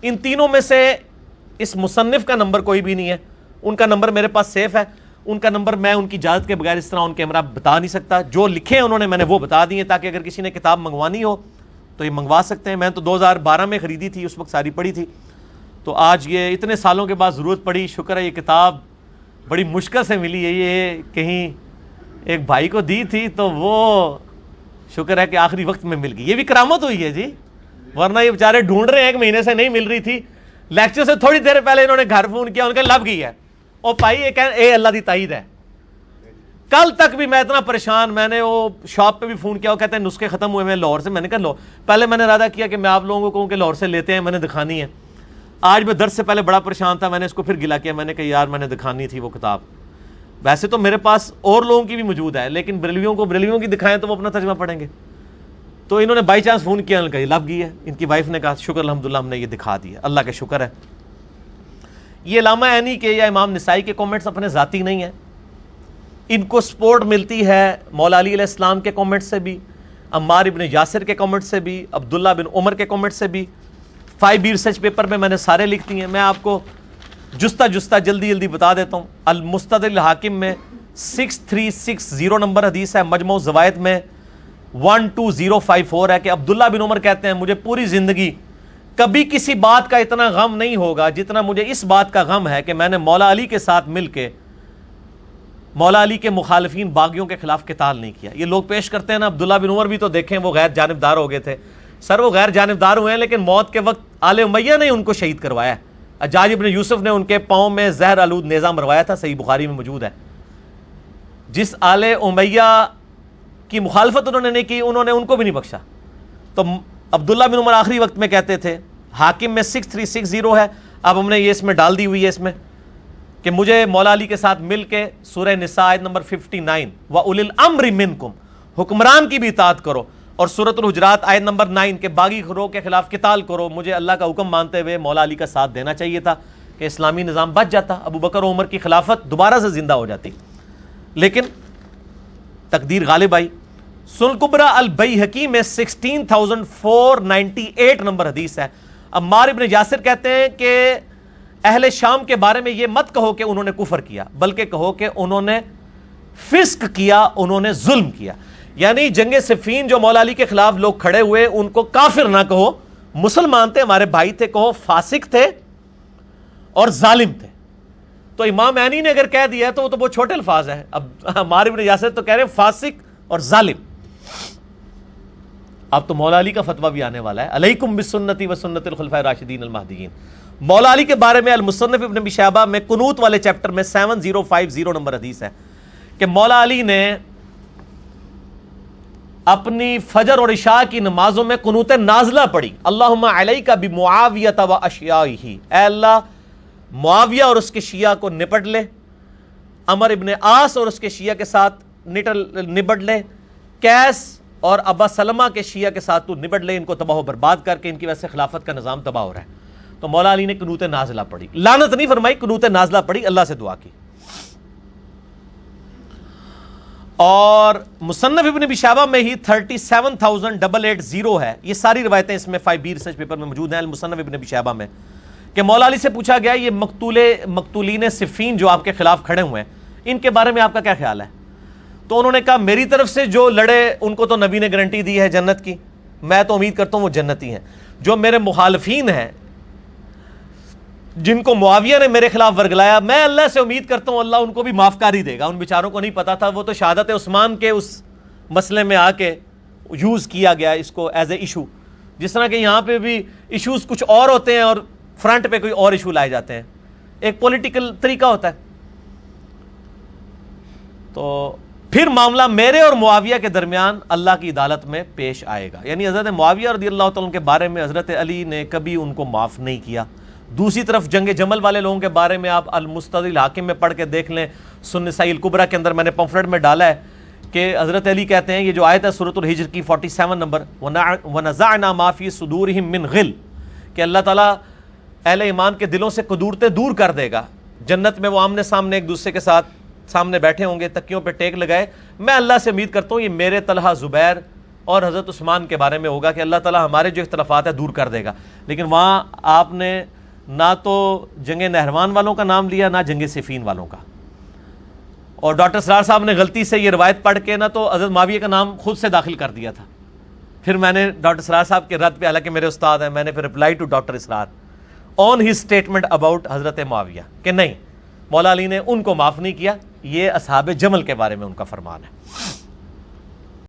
A: ان تینوں میں سے اس مصنف کا نمبر کوئی بھی نہیں ہے. ان کا نمبر میرے پاس سیف ہے. ان کا نمبر میں ان کی اجازت کے بغیر اس طرح ان کیمرہ بتا نہیں سکتا. جو لکھے ہیں انہوں نے میں نے وہ بتا دیے, تاکہ اگر کسی نے کتاب منگوانی ہو تو یہ منگوا سکتے ہیں. میں تو 2012 میں خریدی تھی, اس وقت ساری پڑھی تھی, تو آج یہ اتنے سالوں کے بعد ضرورت پڑی. شکر ہے یہ کتاب بڑی مشکل سے ملی ہے. یہ کہیں ایک بھائی کو دی تھی تو وہ شکر ہے کہ آخری وقت میں مل گئی. یہ بھی کرامت ہوئی ہے جی, ورنہ یہ بیچارے ڈھونڈ رہے ہیں, 1 مہینے سے نہیں مل رہی تھی. لیکچر سے تھوڑی دیر پہلے انہوں نے گھر فون کیا, ان کے لب گئی ہے. او بھائی اے اللہ دی تائید ہے. کل تک بھی میں اتنا پریشان, میں نے وہ شاپ پہ بھی فون کیا, وہ کہتے ہیں نسخے ختم ہوئے ہیں لاہور سے. میں نے کہا لو, پہلے میں نے ارادہ کیا کہ میں آپ لوگوں کو کہوں کہ لاہور سے لیتے ہیں, میں نے دکھانی ہے. آج میں درس سے پہلے بڑا پریشان تھا, میں نے اس کو پھر گلا کیا, میں نے کہا یار میں نے دکھانی تھی وہ کتاب. ویسے تو میرے پاس اور لوگوں کی بھی موجود ہے, لیکن بریلویوں کی دکھائیں تو وہ اپنا ترجمہ پڑھیں گے. تو انہوں نے بائی چانس فون کیا, انہوں نے کہا یہ لب گئی ہے. ان کی وائف نے کہا شکر الحمدللہ ہم نے یہ دکھا دیا, اللہ کا شکر ہے. یہ علامہ عینی کے یا امام نسائی کے کامنٹس اپنے ذاتی نہیں ہیں. ان کو سپورٹ ملتی ہے مولا علی علیہ السلام کے کامنٹ سے بھی, عمار ابن یاسر کے کامنٹ سے بھی, عبداللہ بن عمر کے کامنٹ سے بھی. 5B ریسرچ پیپر میں نے سارے لکھ دیے ہیں. میں آپ کو جستا جلدی بتا دیتا ہوں. المستدرک الحاکم میں 6360 نمبر حدیث ہے. مجموع الزوائد میں 12054 ہے کہ عبداللہ بن عمر کہتے ہیں مجھے پوری زندگی کبھی کسی بات کا اتنا غم نہیں ہوگا جتنا مجھے اس بات کا غم ہے کہ میں نے مولا علی کے ساتھ مل کے مولا علی کے مخالفین باغیوں کے خلاف قتال نہیں کیا. یہ لوگ پیش کرتے ہیں نا, عبداللہ بن عمر بھی تو دیکھیں وہ غیر جانبدار ہو گئے تھے. سر وہ غیر جانبدار ہوئے ہیں, لیکن موت کے وقت آل امیہ نے ان کو شہید کروایا. حجاج ابن یوسف نے ان کے پاؤں میں زہر آلود نیزہ مروایا تھا, صحیح بخاری میں موجود ہے. جس آل امیہ کی مخالفت انہوں نے نہیں کی, انہوں نے ان کو بھی نہیں بخشا. تو عبداللہ بن عمر آخری وقت میں کہتے تھے, حاکم میں 6360 ہے, اب ہم نے یہ اس میں ڈال دی ہوئی ہے اس میں, کہ مجھے مولا علی کے ساتھ مل کے سورہ نساء آیت نمبر 59 وَأُولِي الْأَمْرِ مِنْكُمْ, حکمران کی بھی اطاعت کرو, اور سورۃ الحجرات آیت نمبر 9 کے باغی گروہ کے خلاف قتال کرو. مجھے اللہ کا حکم مانتے ہوئے مولا علی کا ساتھ دینا چاہیے تھا کہ اسلامی نظام بچ جاتا, ابو بکر و عمر کی خلافت دوبارہ سے زندہ ہو جاتی. لیکن تقدیر غالب آئی. سنن کبریٰ البیہقی میں 16498 نمبر حدیث ہے. عمار ابن یاسر کہتے ہیں کہ اہل شام کے بارے میں یہ مت کہو کہ انہوں نے کفر کیا, بلکہ کہو کہ انہوں نے فسق کیا, انہوں نے ظلم کیا. یعنی جنگ صفین جو مولا علی کے خلاف لوگ کھڑے ہوئے ان کو کافر نہ کہو, مسلمان تھے, ہمارے بھائی تھے, کہو فاسق تھے اور ظالم تھے. تو امام عینی نے اگر کہہ دیا تو وہ بہت چھوٹے الفاظ ہیں. اب ہمارے ابن یاسر تو کہہ رہے ہیں فاسق اور ظالم. اب تو مولا علی کا فتویٰ بھی آنے والا ہے, علیکم بسنتی و سنت الخلفاء الراشدین المہدیین. مولا علی کے بارے میں المصنف ابن ابی شیبہ میں قنوت والے چیپٹر میں 7050 نمبر حدیث ہے کہ مولا علی نے اپنی فجر اور عشاء کی نمازوں میں قنوت نازلہ پڑھی, اللہم علیک بمعاویہ و اشیائہ, اے اللہ معاویہ اور اس کے شیعہ کو نپٹ لے, عمر ابن عاص اور اس کے شیعہ کے ساتھ نپٹ لے, قیس اور ابا سلمہ کے شیعہ کے ساتھ تو نپٹ لے, ان کو تباہ و برباد کر کے, ان کی وجہ سے خلافت کا نظام تباہ ہو رہا ہے. تو مولا علی نے قنوت نازلہ پڑھی, لعنت نہیں فرمائی, قنوت نازلہ پڑھی, اللہ سے دعا کی. اور مصنف ابن ابی شیبہ میں ہی 37880 ہے. یہ ساری روایتیں اس میں 5B ریسرچ پیپر میں موجود ہیں المصنف ابن ابی شیبہ میں, کہ مولا علی سے پوچھا گیا یہ مقتولین صفین جو آپ کے خلاف کھڑے ہوئے ہیں ان کے بارے میں آپ کا کیا خیال ہے؟ تو انہوں نے کہا میری طرف سے جو لڑے ان کو تو نبی نے گارنٹی دی ہے جنت کی, میں تو امید کرتا ہوں وہ جنتی ہیں. جو میرے مخالفین ہیں جن کو معاویہ نے میرے خلاف ورگلایا, میں اللہ سے امید کرتا ہوں اللہ ان کو بھی معاف کر ہی دے گا. ان بیچاروں کو نہیں پتا تھا, وہ تو شہادت عثمان کے اس مسئلے میں آ کے یوز کیا گیا اس کو ایز اے ایشو, جس طرح کہ یہاں پہ بھی ایشوز کچھ اور ہوتے ہیں اور فرنٹ پہ کوئی اور ایشو لائے جاتے ہیں, ایک پولیٹیکل طریقہ ہوتا ہے. تو پھر معاملہ میرے اور معاویہ کے درمیان اللہ کی عدالت میں پیش آئے گا. یعنی حضرت معاویہ رضی اللہ تعالیٰ کے بارے میں حضرت علی نے کبھی ان کو معاف نہیں کیا, دوسری طرف جنگ جمل والے لوگوں کے بارے میں آپ المستدرک الحاکم میں پڑھ کے دیکھ لیں، سنن نسائی الکبریٰ کے اندر میں نے پمفلٹ میں ڈالا ہے کہ حضرت علی کہتے ہیں، یہ جو آیت ہے سورۃ الحجر کی 47 نمبر، وَنَزَعْنَا مَا فِي صُدُورِهِم مِّن غِلٍّ، کہ اللہ تعالیٰ اہل ایمان کے دلوں سے قدورتیں دور کر دے گا. جنت میں وہ آمنے سامنے ایک دوسرے کے ساتھ سامنے بیٹھے ہوں گے، تکیوں پہ ٹیک لگائے. میں اللہ سے امید کرتا ہوں یہ میرے طلحہ، زبیر اور حضرت عثمان کے بارے میں ہوگا کہ اللہ تعالیٰ ہمارے جو اختلافات ہیں دور کر دے گا. لیکن وہاں آپ نے نہ تو جنگ نہروان والوں کا نام لیا، نہ جنگ صفین والوں کا. اور ڈاکٹر اسرار صاحب نے غلطی سے یہ روایت پڑھ کے نہ تو حضرت معاویہ کا نام خود سے داخل کر دیا تھا. پھر میں نے ڈاکٹر اسرار صاحب کے رد پہ، حالانکہ میرے استاد ہیں، میں نے پھر reply to doctor Israr on his statement about حضرت معاویہ کہ نہیں، مولا علی نے ان کو معاف نہیں کیا، یہ اصحاب جمل کے بارے میں ان کا فرمان ہے.